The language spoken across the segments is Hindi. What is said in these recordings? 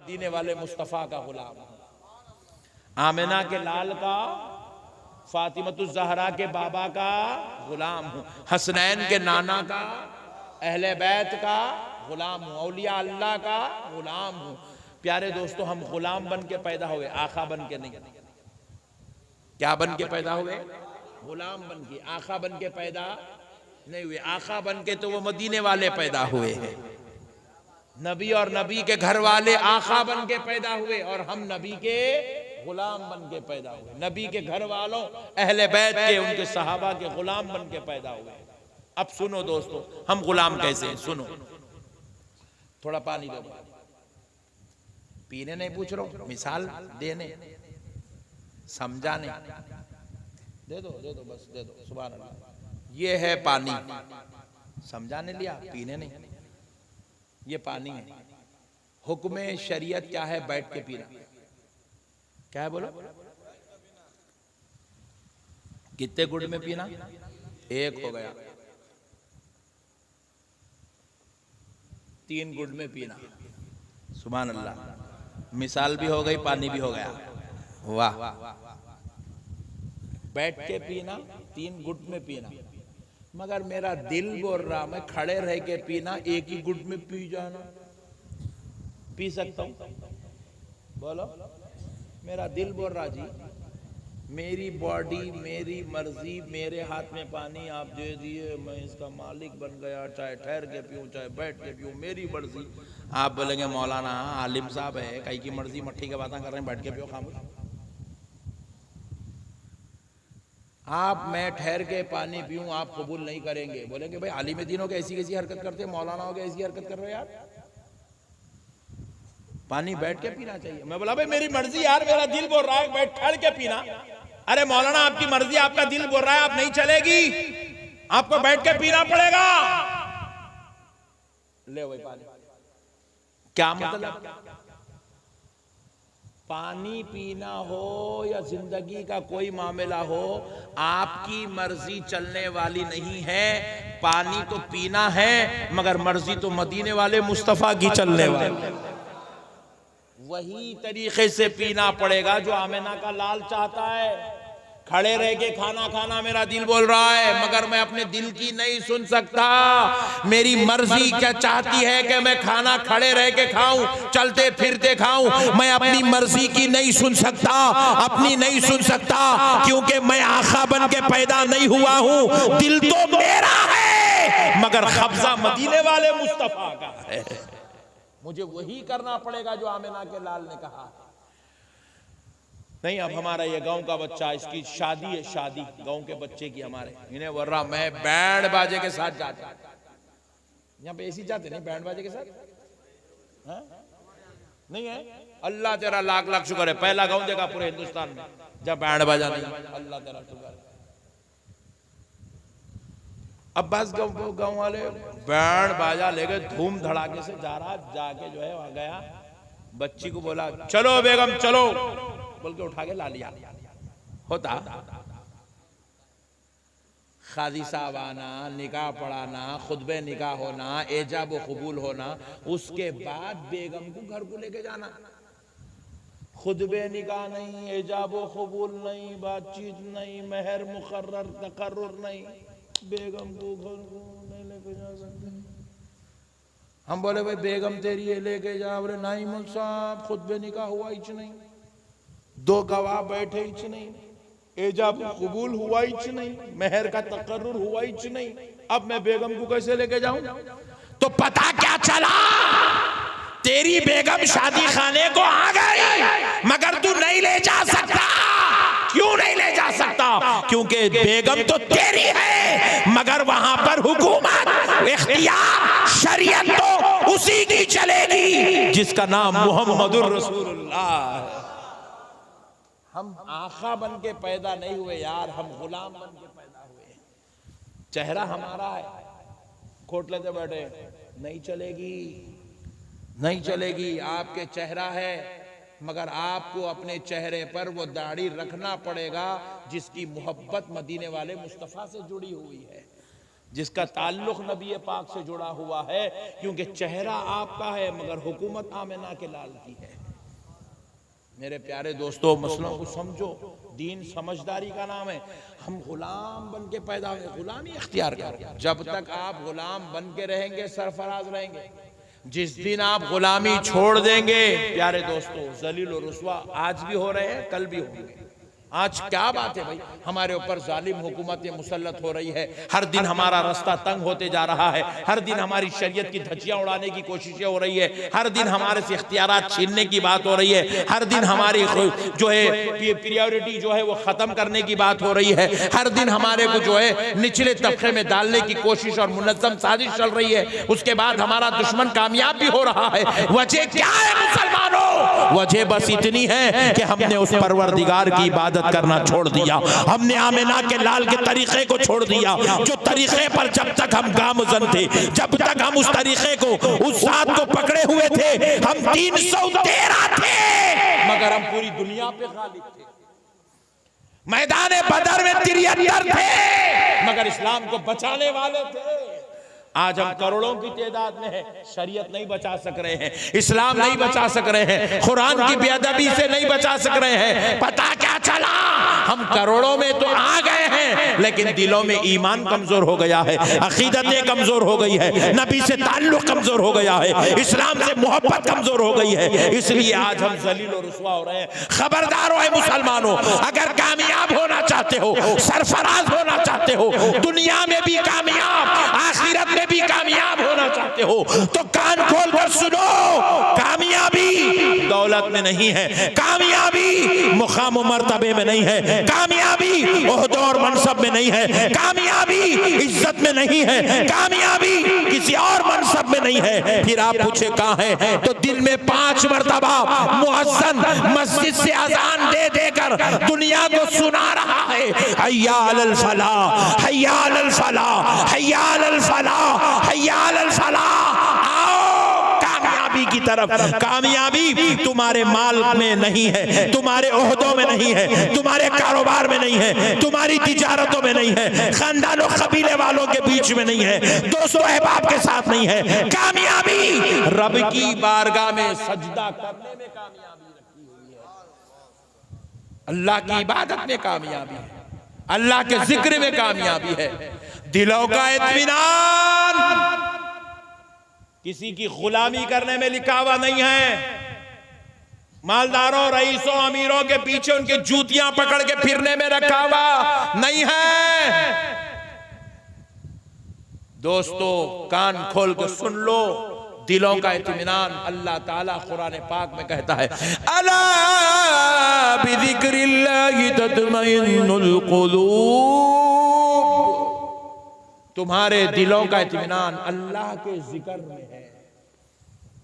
मदीने वाले मुस्तफ़ा का गुलाम हूँ, आमिना के लाल का, फातिमतुज़ ज़हरा के बाबा का गुलाम हूँ, हसनैन के नाना का, अहले बैत का गुलाम हूँ, औलिया अल्लाह का गुलाम हूँ। प्यारे दोस्तों, हम गुलाम बन के पैदा हुए, आका बन के नहीं। क्या बन के पैदा हुए? गुलाम बन के। आका बन के पैदा नहीं हुए। आका बन के तो वो मदीने वाले पैदा हुए हैं। नबी और नबी के घर वाले आका बन के पैदा हुए और हम नबी के गुलाम बन के पैदा हुए। नबी के घर वालों, अहले बैत के, उनके सहाबा के गुलाम बन के पैदा हुए। अब सुनो दोस्तों, हम गुलाम कैसे हैं? सुनो, थोड़ा पानी दो। पीने नहीं पूछ रहा हूं, मिसाल देने, समझाने। दे दो बस दे दो। सुभान अल्लाह। ये है पानी, समझाने लिया, पीने नहीं। ये पानी है। हुक्म शरीयत क्या है? बैठ के पीना। क्या है बोलो? कितने गुड में पीना? एक हो गया। 3 गुड में पीना। सुभान अल्लाह। मिसाल भी हो गई, पानी भी हो गया। वाह। बैठ के पीना, 3 गुट में पीना। मगर मेरा दिल बोल रहा मैं खड़े रह के पीना, एक ही गुट में पी जाना। पी सकता हूं? बोलो। मेरा दिल बोल रहा जी, मेरी बॉडी, मेरी मर्जी, मेरे हाथ में पानी आप दे दिए, मैं इसका मालिक बन गया, चाहे ठहर के पीऊं चाहे बैठ के पीऊं, मेरी मर्जी। आप बोलेंगे मौलाना आलिम साहब है, कहीं की मर्जी मट्ठी की बातें कर रहे हैं, बैठ के पियो खामोश। आप मैं ठहर के पानी पीऊं आप कबूल नहीं करेंगे। बोलेंगे भाई आलिम दीन हो के ऐसी कैसी हरकत करते हैं, मौलाना हो के ऐसी हरकत कर रहे हो यार। पानी बैठ के पीना चाहिए। मैं बोला भाई मेरी मर्जी यार, मेरा दिल बोल रहा है बैठ ठहर के पीना। अरे मौलाना आपकी मर्जी, आपका दिल बोल रहा है, आप नहीं चलेगी, आपको बैठ के पीना पड़ेगा। ले वही पानी। क्या मतलब? पानी पीना हो या जिंदगी का कोई मामला हो, आपकी मर्जी चलने वाली नहीं है। पानी तो पीना है, मगर मर्जी तो मदीने वाले मुस्तफा की चलने वाली। वही तरीके से पीना पड़ेगा जो आमिना का लाल चाहता है। खड़े रह के खाना खाना मेरा दिल बोल रहा है, मगर मैं अपने दिल की नहीं सुन सकता। मेरी मर्जी क्या चाहती है कि मैं खाना खड़े रह के खाऊं, चलते फिरते खाऊं। मैं अपनी मर्जी की नहीं सुन सकता, अपनी नहीं सुन सकता, क्योंकि मैं आका बन के पैदा नहीं हुआ हूं। दिल तो मेरा है, मगर कब्जा मदीने वाले मुस्तफा का है। मुझे वही करना पड़ेगा जो आमिना के लाल ने कहा। नहीं, अब हमारा ये गांव का बच्चा, इसकी शादी है, शादी गांव के बच्चे की हमारे, इन्हें वर्रा मैं बैंड बाजे के साथ जाता। यहाँ पे ऐसी जाते नहीं बैंड बाजे के साथ? हा? नहीं है? अल्लाह तेरा लाख लाख शुक्र है, पहला गांव देखा पूरे हिंदुस्तान में जब बैंड बाजा नहीं। अल्लाह तेरा शुक्र है। अब बस गांव वाले बैंड बाजा लेके धूम धड़ाके से जा रहा, जाके जो है वहां गया, बच्ची को बोला चलो बेगम चलो, बोल के उठा के ला लिया। होता खादी साहब आना, निकाह पढ़ाना, खुतबे निकाह होना, एजाब व कबूल होना, उसके बाद बेगम को घर को लेके जाना। खुतबे निकाह नहीं, एजाब व कबूल नहीं, बातचीत नहीं, मेहर मुकर्रर तकर्रुर नहीं, बेगम को घर को नहीं लेके जा सकते। हम बोले भाई बेगम तेरी है लेके जा। बोले नहीं मुल साहब, खुतबे निकाह हुआ ही नहीं, 2 गवाह बैठे ही नहीं, एजाब कबूल हुआ ही नहीं, मेहर का तकर्रुर हुआ ही नहीं, अब मैं बेगम को कैसे लेके जाऊं? तो पता क्या चला, तेरी बेगम शादी खाने को आ गई, मगर तू नहीं ले जा सकता। क्यों नहीं ले जा सकता? क्योंकि बेगम तो तेरी है, मगर वहां पर हुकूमत, इख्तियार, शरीयत तो उसी की चलेगी जिसका नाम मुहम्मदुर रसूलुल्लाह। हम आका बन के पैदा नहीं हुए यार, हम गुलाम बन के पैदा हुए। चेहरा हमारा है, खोट लेते बैठे, नहीं चलेगी, नहीं चलेगी। आपके चेहरा है, मगर आपको अपने चेहरे पर वो दाढ़ी रखना पड़ेगा जिसकी मोहब्बत मदीने वाले मुस्तफ़ा से जुड़ी हुई है। जिसका ताल्लुक नबी पाक से जुड़ा हुआ है, क्योंकि चेहरा आपका है मगर हुकूमत आमिना के लाल की है। मेरे प्यारे दोस्तों, मसलों को समझो। दीन समझदारी का नाम है। हम गुलाम बन के पैदा हुए, गुलामी इख्तियार करो। जब तक आप गुलाम बन के रहेंगे सरफराज रहेंगे। जिस दिन आप गुलामी छोड़ देंगे, प्यारे दोस्तों, जलील और रुस्वा आज भी हो रहे हैं, कल भी होंगे। आज क्या बात है भाई, हमारे ऊपर जालिम हुकूमतें मुसल्लत हो रही है। हर दिन हमारा रास्ता तंग होते जा रहा है। हर दिन हमारी शरीयत की धज्जियां उड़ाने की कोशिशें हो रही है। हर दिन हमारे से इख्तियारात छीनने की बात हो रही है। हर दिन हमारी जो है प्रियोरिटी जो है वो खत्म करने की बात हो रही है। हर दिन हमारे को जो है निचले तबके में डालने की कोशिश और मुनज़्ज़म साजिश चल रही है। उसके बाद हमारा दुश्मन कामयाब भी हो रहा है। वजह क्या है मुसलमानों? वजह बस इतनी है कि हमने उस परवरदिगार की इबादत करना छोड़ दिया। हमने आमिना के लाल के तरीके को छोड़ दिया, जो तरीके पर जब तक हम गामजन थे, जब तक हम उस तरीके को, उस साथ को पकड़े हुए थे, हम 313 थे मगर हम पूरी दुनिया पे गालिब थे। मैदान बदर में 73 थे मगर इस्लाम को बचाने वाले थे। आज हम करोड़ों की तादाद में है, शरीयत नहीं बचा सक रहे हैं, इस्लाम नहीं बचा सक रहे हैं, कुरान की बेअदबी से नहीं बचा सक रहे हैं। पता क्या चला? हम करोड़ों में तो आ गए हैं लेकिन दिलों में ईमान कमजोर हो गया है, अकीदतें कमजोर हो गई है, नबी से ताल्लुक कमजोर हो गया है, इस्लाम से मोहब्बत कमजोर हो गई है। इसलिए आज हम जलील और रुस्वा हो रहे हैं। खबरदार हो मुसलमानों, अगर कामयाब होना चाहते हो, सरफराज होना चाहते हो, दुनिया में भी कामयाब, आखिरत में भी कामयाब होना चाहते हो, तो कान खोल कर सुनो। कामयाबी दौलत में नहीं है, कामयाबी मुकाम मर्तबे में नहीं है, कामयाबी ओहदे और मनसब में नहीं है, कामयाबी इज्जत में नहीं है, कामयाबी किसी और मनसब में नहीं है। फिर आप पूछे कहाँ है? तो दिन में 5 मर्तबा मुअज्जिन मस्जिद से अजान दे देकर दुनिया को सुना रहा है, हय्या अलल फलाह, हय्या अलल फलाह, हय्या अलल फलाह, हय्या अलल फलाह। आओ कामयाबी की तरफ। कामयाबी तुम्हारे माल में नहीं है, तुम्हारे ओहदों में नहीं है, तुम्हारे कारोबार में नहीं है, तुम्हारी तिजारतों में नहीं है, खानदानों कबीले वालों के बीच में नहीं है, दोस्तों अहबाब के साथ नहीं है। कामयाबी रब की बारगाह में सजदा करने में कामयाबी रखी हुई है। अल्लाह की इबादत में कामयाबी है, अल्लाह के जिक्र में कामयाबी है। दिलों का इत्मीनान किसी की गुलामी करने में लिखा हुआ नहीं है। मालदारों, रईसों, अमीरों के पीछे उनकी जूतियां पकड़ के फिरने में रखा हुआ नहीं है। दोस्तों, कान खोल के सुन लो। दिलों का इत्मीनान अल्लाह ताला कुरान पाक में कहता है, अला बिज़िक्रिल्लाहि तत्मइन्नुल क़ुलूब। तुम्हारे दिलों का इत्मीनान अल्लाह के जिक्र में है।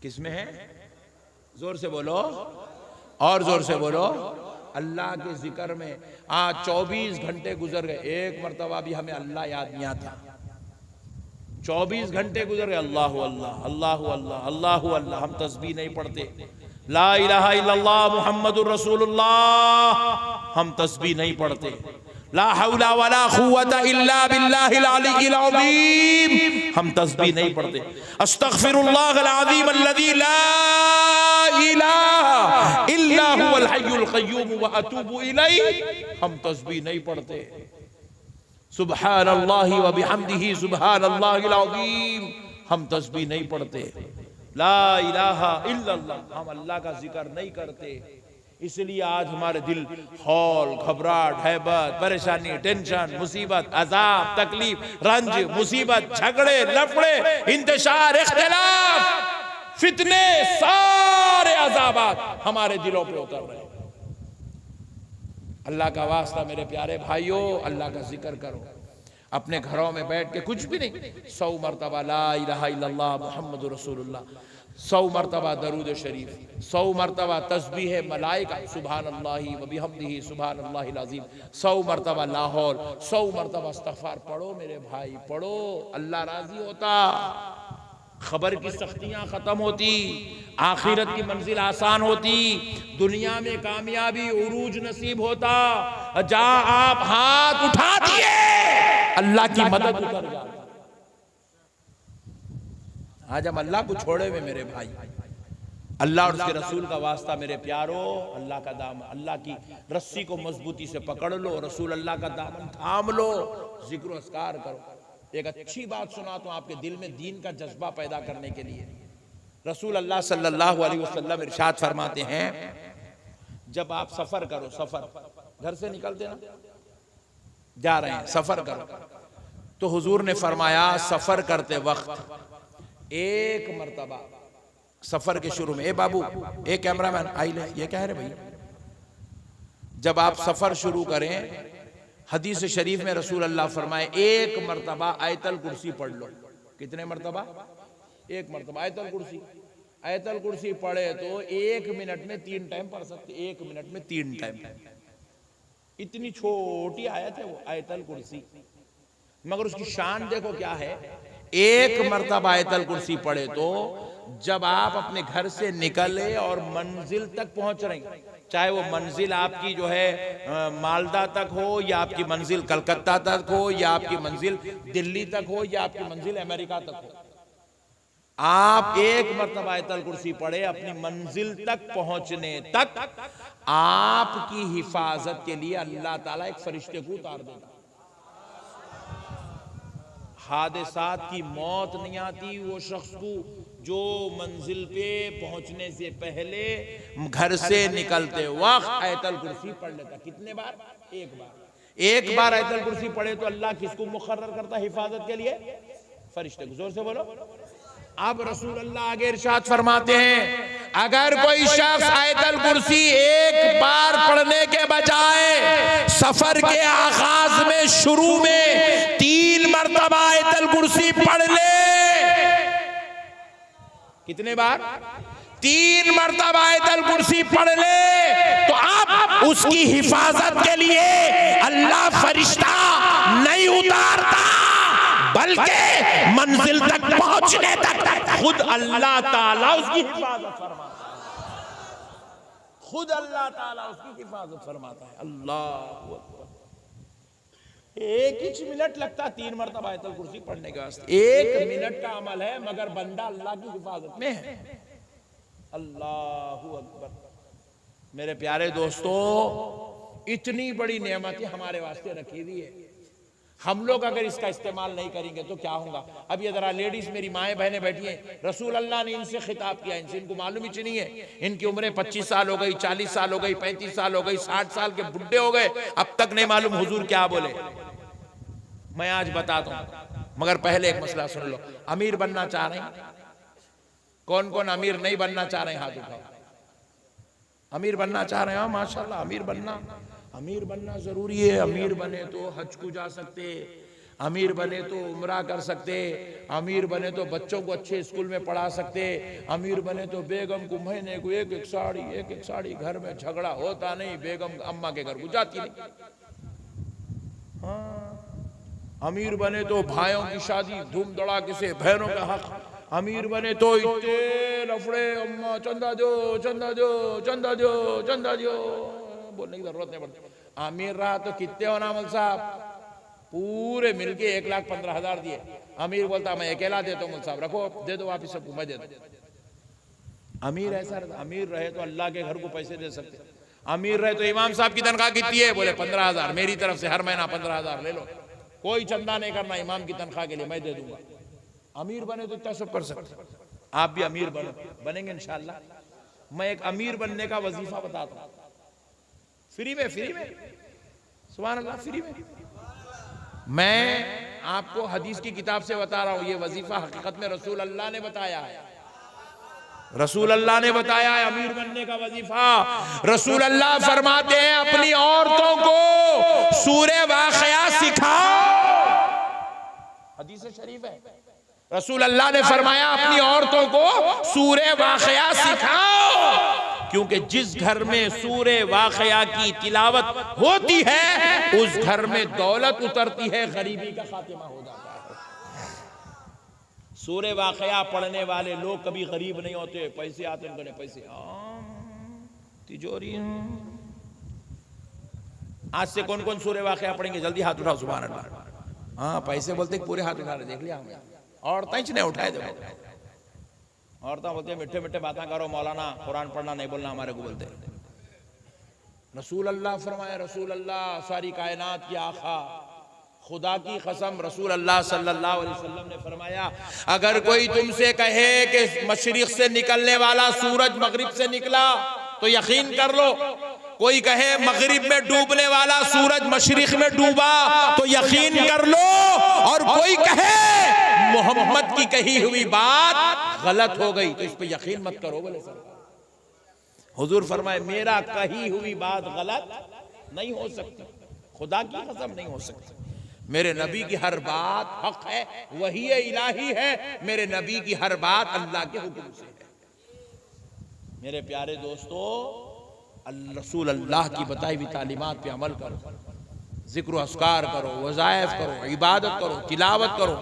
किसमें है? जोर से बोलो, और जोर से बोलो। अल्लाह के जिक्र में। आज 24 घंटे गुजर गए, एक मरतबा भी हमें अल्लाह याद नहीं आता। 24 घंटे गुजर गए, अल्लाह अल्लाह अल्लाह अल्लाह अल्लाह अल्लाह। हम तस्बीह नहीं पढ़ते, ला इलाहा इल्लल्लाह मुहम्मदुर रसूलुल्लाह, हम तस्बीह नहीं पढ़ते। ला हौला वला कुव्वता इल्ला बिल्लाहिल अलीय्यिल अज़ीम, हम तस्बीह नहीं पढ़ते। अस्तगफिरुल्लाहल अज़ीम अल्लज़ी ला इलाहा इल्ला हुवल हय्युल क़य्यूम व अतूबु इलैहि, हम तस्बीह नहीं पढ़ते। सुब्हानल्लाहि व बिहम्दिही सुब्हानल्लाहिल अज़ीम, हम तस्बीह नहीं पढ़ते। ला इलाहा इल्लल्लाह, हम अल्लाह का जिक्र नहीं करते। इसलिए आज हमारे दिल हौल, घबराहट, हैबत, परेशानी, टेंशन, मुसीबत, अजाब, तकलीफ, रंज, मुसीबत, झगड़े, लफड़े, इंतशार, इख्तिलाफ, फितने, सारे अजाबात हमारे दिलों पे उतर रहे हैं। अल्लाह का वास्ता मेरे प्यारे भाइयों, अल्लाह का जिक्र करो। अपने घरों में बैठ के कुछ भी नहीं, 100 मरतबा ला इलाहा इल्लल्लाह मुहम्मदुर रसूलुल्लाह, 100 मरतबा दरूद शरीफ, 100 मरतबा तस्बीह मलाइका सुभानल्लाहि व बिहम्दिही सुभानल्लाहिल अज़ीम, 100 मरतबा लाहौल, 100 मरतबा इस्तग़फ़ार पढ़ो मेरे भाई, पढ़ो। अल्लाह राजी होता, खबर की सख्तियां खत्म होती, आखिरत की मंजिल आसान होती, दुनिया में कामयाबी उरूज नसीब होता। जहां आप हाथ उठा दिए अल्लाह की मदद उतर जाती। आज हम अल्लाह को छोड़े हुए मेरे भाई। अल्लाह और उसके रसूल का वास्ता मेरे प्यारो, अल्लाह का दामन, अल्लाह की रस्सी को मजबूती से पकड़ लो, रसूल अल्लाह का दामन थाम लो, जिक्र अस्कार करो। एक अच्छी बात सुनाता हूं आपके दिल में दीन का जज्बा पैदा करने के लिए। रसूल अल्लाह सल्लल्लाहु अलैहि वसल्लम इरशाद फरमाते हैं, जब आप सफर करो, सफर घर से निकलते ना, जा रहे हैं सफर करो, तो हुजूर ने फरमाया सफर करते वक्त एक मर्तबा सफर के शुरू में, ए बाबू, ए कैमरामैन आई ले, ये क्या है रे भाई, जब आप सफर शुरू करें, हदीस शरीफ में रसूल अल्लाह फरमाए एक मर्तबा आयतल कुर्सी पढ़ लो। कितने मर्तबा? एक मर्तबा आयतल कुर्सी। आयतल कुर्सी पढ़े तो 1 मिनट में 3 टाइम पढ़ सकते, 1 मिनट में 3 टाइम। इतनी छोटी आयत है वो आयतल कुर्सी, मगर उसकी शान देखो क्या है। एक मर्तबा आयतल कुर्सी पढ़े तो जब आप अपने घर से निकले और मंजिल तक पहुंच रहे, चाहे वो मंजिल आपकी जो है मालदा तक हो, या आपकी मंजिल कलकत्ता तक हो, या आपकी मंजिल दिल्ली तक हो, या आपकी मंजिल अमेरिका तक हो, आप एक मर्तबा आयतल कुर्सी पढ़े, अपनी मंजिल तक पहुंचने तक आपकी हिफाजत के लिए अल्लाह ताला एक फरिश्ते को उतार देगा। हादसात की मौत नहीं आती वो शख्स को जो मंजिल पे पहुंचने से पहले घर से निकलते वक्त आयतल कुर्सी पढ़ लेता। कितने बार? एक बार। एक बार आयतल कुर्सी पढ़े तो अल्लाह किसको मुकर्रर करता हिफाजत के लिए? फरिश्ते को। जोर से बोलो। अब रसूल अल्लाह आगे इरशाद फरमाते हैं, अगर कोई शख्स आयतल कुर्सी एक बार पढ़ने के बजाय सफर के आगाज में शुरू में 3 मर्तबा आयतल कुर्सी पढ़ ले, कितने बार? 3 मर्तबा आयतल कुर्सी पढ़ ले, तो आप उसकी हिफाजत के लिए अल्लाह फरिश्ता नहीं उतारता, बल्कि मंजिल तक पहुंचने तक खुद अल्लाह ताला उसकी हिफाजत फरमाता है। खुद अल्लाह ताला उसकी हिफाजत फरमाता है। अल्लाह अकबर। 1 मिनट लगता 3 मरतबा आयतल कुर्सी पढ़ने के वास्ते। 1 मिनट का अमल है, मगर बंदा अल्लाह की हिफाजत में है। अल्लाहु अकबर। मेरे प्यारे दोस्तों, इतनी बड़ी नेमतें हमारे वास्ते रखी हुई है, हम लोग अगर इसका इस्तेमाल नहीं करेंगे तो क्या होगा। अब ये जरा लेडीज मेरी माएँ बहनें बैठी हैं, रसूल अल्लाह ने इनसे खिताब किया, इनसे इनको मालूम ही नहीं है, इनकी उम्रें 25 साल हो गई, 40 साल हो गई, 35 साल हो गई, 60 साल के बुढ़े हो गए, अब तक नहीं मालूम हुजूर क्या बोले। मैं आज बताता हूँ, मगर पहले एक मसला सुन लो। अमीर बनना चाह रहे हैं? कौन कौन अमीर नहीं बनना चाह रहे हैं? हाथ उठाओ। अमीर बनना चाह रहे हैं? माशाल्लाह, अमीर बनना जरूरी है। अमीर बने तो हज को जा सकते, अमीर बने तो उम्रा कर सकते, अमीर बने तो बच्चों को अच्छे स्कूल में पढ़ा सकते, अमीर बने तो बेगम को महीने को एक एक साड़ी, घर में झगड़ा होता नहीं, बेगम अम्मा के घर को जाती नहीं। हाँ, अमीर बने तो भाइयों की शादी धूम धड़ाके से, बहनों का हक। अमीर बने तो इतने लफड़े, अम्मा चंदा दो, चंदा दो, चंदा दो, चंदा दो, बोलने की जरूरत नहीं पड़ती। अमीर रहा तो कितने हो नामल साहब? पूरे मिलके 1,15,000 दिए। अमीर बोलता मैं अकेला देता हूँ, साहब रखो, दे दो वापिस, सबको मैं दे दो। अमीर ऐसा रहता। अमीर रहे तो अल्लाह के घर को पैसे दे सकते। अमीर रहे तो इमाम साहब की तनख्वाह कितनी है? बोले 15,000, मेरी तरफ से हर महीना 15,000 ले लो, कोई चंदा नहीं करना, इमाम की तनख्वाह के लिए मैं दे दूंगा। अमीर बने तो इतना सब कर सकते। आप भी अमीर बनेंगे इंशाअल्लाह। मैं एक अमीर बनने का वजीफा बताता हूँ, फ्री में सुभान अल्लाह, फ्री में। मैं आपको हदीस की किताब से बता रहा हूं, ये वजीफा हकीकत में रसूल अल्लाह ने बताया है। रसूल अल्लाह ने बताया है अमीर बनने का वजीफा। रसूल अल्लाह फरमाते हैं अपनी औरतों को सूरे वाक़िया सिखाओ। हदीस शरीफ है, रसूल अल्लाह ने फरमाया अपनी औरतों को सूरे वाक़िया सिखाओ, क्योंकि जिस घर में सूरे वाक़िया की तिलावत होती है उस घर में दौलत उतरती है, गरीबी का खात्मा हो जाता है। सूरे वाक़िया पढ़ने वाले लोग कभी गरीब नहीं होते, पैसे आते हैं, पैसे तिजोरी। आज से कौन कौन सूरे वाक़िया पढ़ेंगे? जल्दी हाथ उठाओ, सुभान अल्लाह। हाँ, पैसे बोलते पूरे हाथ उठा रहे, देख लिया हमने, और तंच ने उठाए। देखो औरतें बोलती है मीठे मीठे बातें करो मौलाना, कुरान पढ़ना नहीं बोलना हमारे को बोलते। रसूल अल्लाह फरमाया, रसूल अल्लाह सारी कायनात की आका, खुदा की कसम रसूल अल्लाह सल्लल्लाहु अलैहि वसल्लम ने फरमाया, अगर कोई तुमसे कहे कि मशरिक से निकलने वाला सूरज मगरिब से निकला तो यकीन कर लो, कोई कहे मगरिब में डूबने वाला सूरज मशरिक में डूबा तो यकीन कर लो, और कोई कहे मोहम्मद की कही हुई बात गलत हो गई तो इस पे यकीन मत करो। बोले सर, हुजूर फरमाए मेरा कही हुई बात गलत नहीं हो सकती, खुदा की कसम नहीं हो सकती। मेरे नबी की हर बात हक है, वही इलाही है, मेरे नबी की हर बात अल्लाह के हुक्म से है। मेरे प्यारे दोस्तों, रसूल अल्लाह की बताई हुई तालीमात पे अमल करो, जिक्र अस्कार करो, वज़ाइफ करो, इबादत करो, तिलावत करो,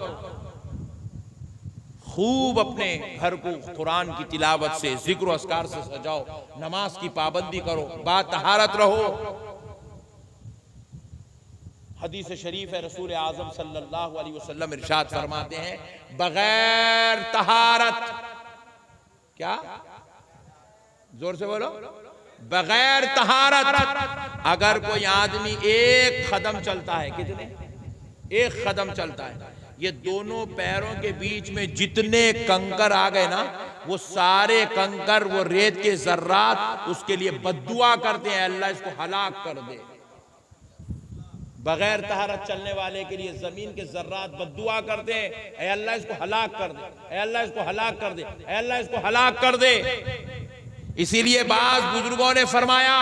खूब अपने घर को कुरान की तिलावत से, जिक्र अस्कार से सजाओ, नमाज की पाबंदी करो, बातहारत रहो। हदीस शरीफ है, रसूल आज़म सल्लल्लाहु अलैहि वसल्लम इरशाद फरमाते हैं, बगैर तहारत, क्या जोर से बोलो, बगैर तहारत अगर कोई आदमी एक कदम चलता है, कितने, एक कदम चलता है, ये दोनों पैरों के बीच में जितने कंकर आ गए ना, वो सारे कंकर, वो रेत के जर्रात उसके लिए बद्दुआ करते हैं, अल्लाह इसको हलाक कर दे। बगैर तहारत चलने वाले के लिए जमीन के जर्रात बद्दुआ करते हैं, ऐ अल्लाह इसको हलाक कर दे, ऐ अल्लाह इसको हलाक कर दे, ऐ अल्लाह इसको हलाक कर दे। इसीलिए बाज बुजुर्गों ने फरमाया,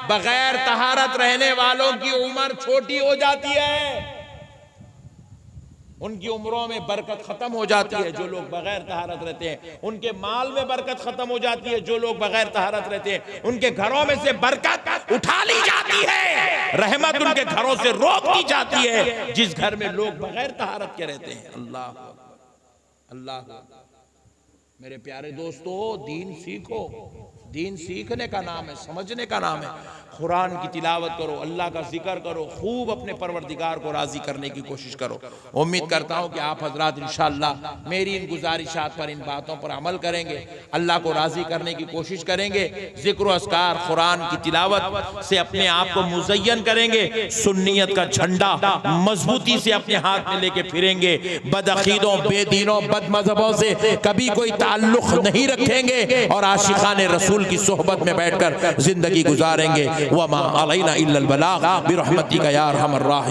बगैर तहारत रहने वालों की उम्र छोटी हो जाती है, उनकी उम्रों में बरकत खत्म हो जाती है जो लोग बगैर तहारत रहते हैं, उनके माल में बरकत खत्म हो जाती है जो लोग बगैर तहारत रहते हैं, उनके घरों में से बरकत उठा ली जाती है, रहमत उनके घरों से रोक दी जाती है जिस घर में लोग बगैर तहारत के रहते हैं। अल्लाह अल्लाह। मेरे प्यारे दोस्तों, दीन सीखो, दीन सीखने का नाम है, समझने का नाम है। कुरान की तिलावत करो, अल्लाह का जिक्र करो, खूब अपने परवरदिगार को राजी करने की कोशिश करो। उम्मीद करता हूँ कि आप हजरात इंशाअल्लाह मेरी इन गुजारिशात पर, इन बातों पर अमल करेंगे, अल्लाह को राजी करने की कोशिश करेंगे, जिक्र अस्कार कुरान की तिलावत से अपने आप को मुज़य्यन करेंगे, सुन्नियत का झंडा मजबूती से अपने हाथ में लेके फिरेंगे, बदअकीदों, बेदीनों, बदमज़हबों से कभी कोई ताल्लुक नहीं रखेंगे और आशिकाने रसूल की सोहबत में बैठकर जिंदगी गुजारेंगे। वमा अलैना इल्लल बलाग बिरहमतिका या अरहमर राहिमीन।